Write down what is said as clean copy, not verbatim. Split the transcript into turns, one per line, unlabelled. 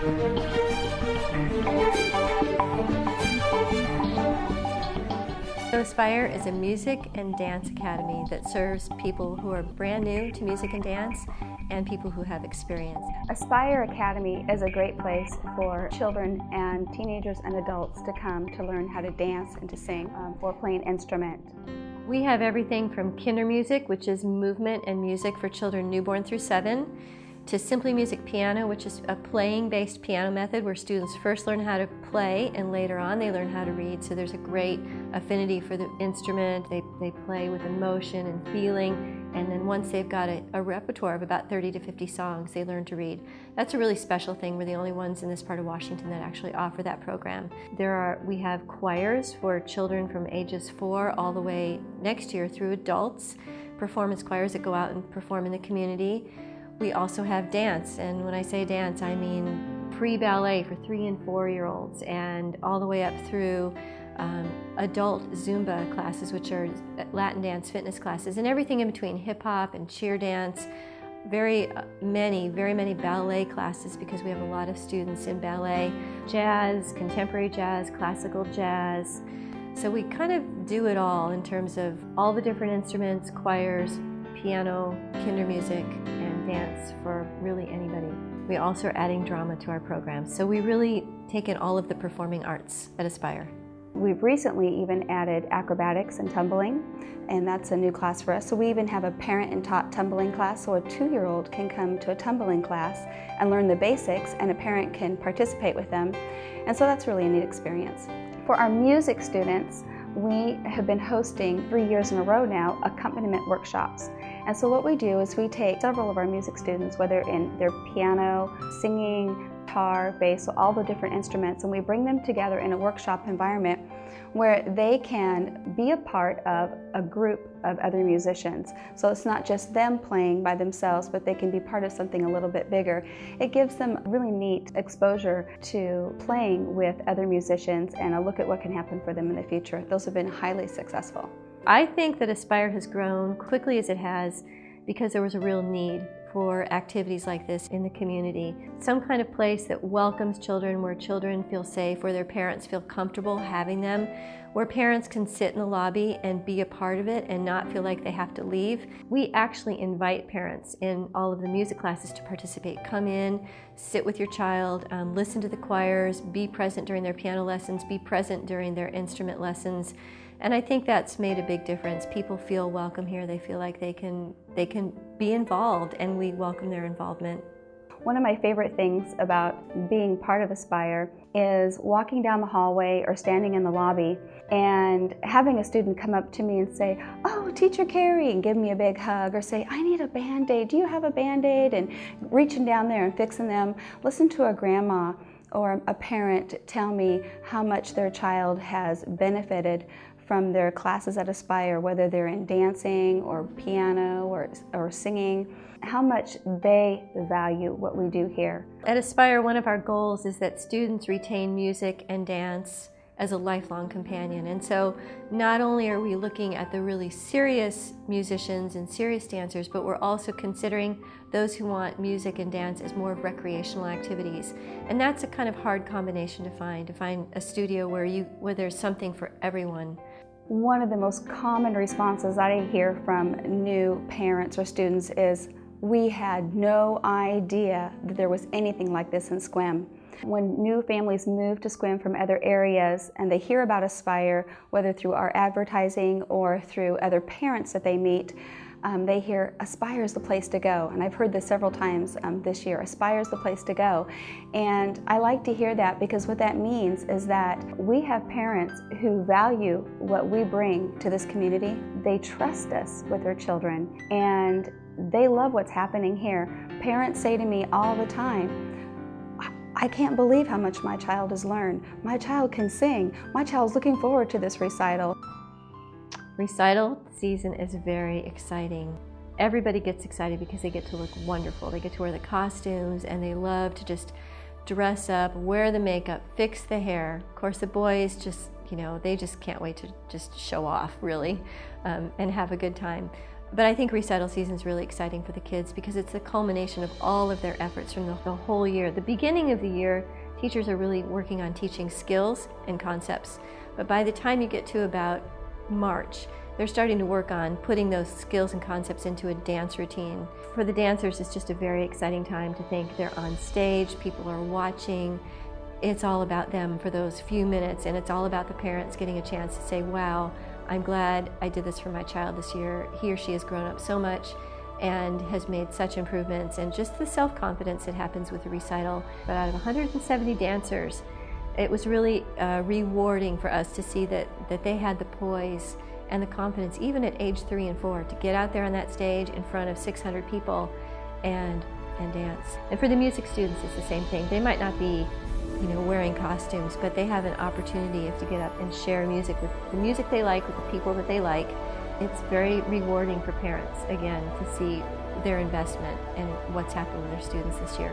So Aspire is a music and dance academy that serves people who are brand new to music and dance and people who have experience.
Aspire Academy is a great place for children and teenagers and adults to come to learn how to dance and to sing or play an instrument.
We have everything from kinder music, which is movement and music for children newborn through 7, to Simply Music Piano, which is a playing-based piano method where students first learn how to play and later on they learn how to read. So there's a great affinity for the instrument. They play with emotion and feeling, and then once they've got a repertoire of about 30 to 50 songs, they learn to read. That's a really special thing. We're the only ones in this part of Washington that actually offer that program. We have choirs for children from ages 4 all the way next year through adults, performance choirs that go out and perform in the community. We also have dance, and when I say dance, I mean pre-ballet for 3 and 4-year-olds, and all the way up through adult Zumba classes, which are Latin dance fitness classes, and everything in between, hip-hop and cheer dance. Very many ballet classes because we have a lot of students in ballet, jazz, contemporary jazz, classical jazz. So we kind of do it all in terms of all the different instruments, choirs, piano, kinder music, and dance for really anybody. We also are adding drama to our program. So we really take in all of the performing arts at Aspire.
We've recently even added acrobatics and tumbling, and that's a new class for us. So we even have a parent and taught tumbling class, so a 2-year-old can come to a tumbling class and learn the basics, and a parent can participate with them. And so that's really a neat experience. For our music students, we have been hosting 3 years in a row now accompaniment workshops. And so what we do is we take several of our music students, whether in their piano, singing, guitar, bass, so all the different instruments, and we bring them together in a workshop environment where they can be a part of a group of other musicians. So it's not just them playing by themselves, but they can be part of something a little bit bigger. It gives them really neat exposure to playing with other musicians and a look at what can happen for them in the future. Those have been highly successful.
I think that Aspire has grown quickly as it has because there was a real need for activities like this in the community. Some kind of place that welcomes children, where children feel safe, where their parents feel comfortable having them, where parents can sit in the lobby and be a part of it and not feel like they have to leave. We actually invite parents in all of the music classes to participate. Come in, sit with your child, listen to the choirs, be present during their piano lessons, be present during their instrument lessons. And I think that's made a big difference. People feel welcome here. They feel like they can be involved, and we welcome their involvement.
One of my favorite things about being part of Aspire is walking down the hallway or standing in the lobby and having a student come up to me and say, "Oh, Teacher Carrie," and give me a big hug, or say, "I need a Band-Aid. Do you have a Band-Aid?" And reaching down there and fixing them. Listen to a grandma or a parent tell me how much their child has benefited from their classes at Aspire, whether they're in dancing or piano or singing, how much they value what we do here.
At Aspire, one of our goals is that students retain music and dance as a lifelong companion. And so not only are we looking at the really serious musicians and serious dancers, but we're also considering those who want music and dance as more of recreational activities. And that's a kind of hard combination to find a studio where there's something for everyone.
One of the most common responses I hear from new parents or students is, "We had no idea that there was anything like this in Sequim." When new families move to Sequim from other areas and they hear about Aspire, whether through our advertising or through other parents that they meet, they hear Aspire is the place to go. And I've heard this several times this year, Aspire is the place to go. And I like to hear that, because what that means is that we have parents who value what we bring to this community. They trust us with their children, and they love what's happening here. Parents say to me all the time, "I can't believe how much my child has learned. My child can sing. My child's looking forward to this recital."
Recital season is very exciting. Everybody gets excited because they get to look wonderful. They get to wear the costumes, and they love to just dress up, wear the makeup, fix the hair. Of course, the boys they just can't wait to just show off, really, and have a good time. But I think recital season is really exciting for the kids because it's the culmination of all of their efforts from the whole year. The beginning of the year, teachers are really working on teaching skills and concepts. But by the time you get to about March, they're starting to work on putting those skills and concepts into a dance routine. For the dancers, it's just a very exciting time to think they're on stage, people are watching. It's all about them for those few minutes, and it's all about the parents getting a chance to say, wow, I'm glad I did this for my child this year. He or she has grown up so much and has made such improvements, and just the self-confidence that happens with the recital. But out of 170 dancers, it was really rewarding for us to see that they had the poise and the confidence, even at age 3 and 4, to get out there on that stage in front of 600 people and dance. And for the music students, it's the same thing. They might not be, wearing costumes, but they have an opportunity to get up and share music with the music they like, with the people that they like. It's very rewarding for parents, again, to see their investment and what's happened with their students this year.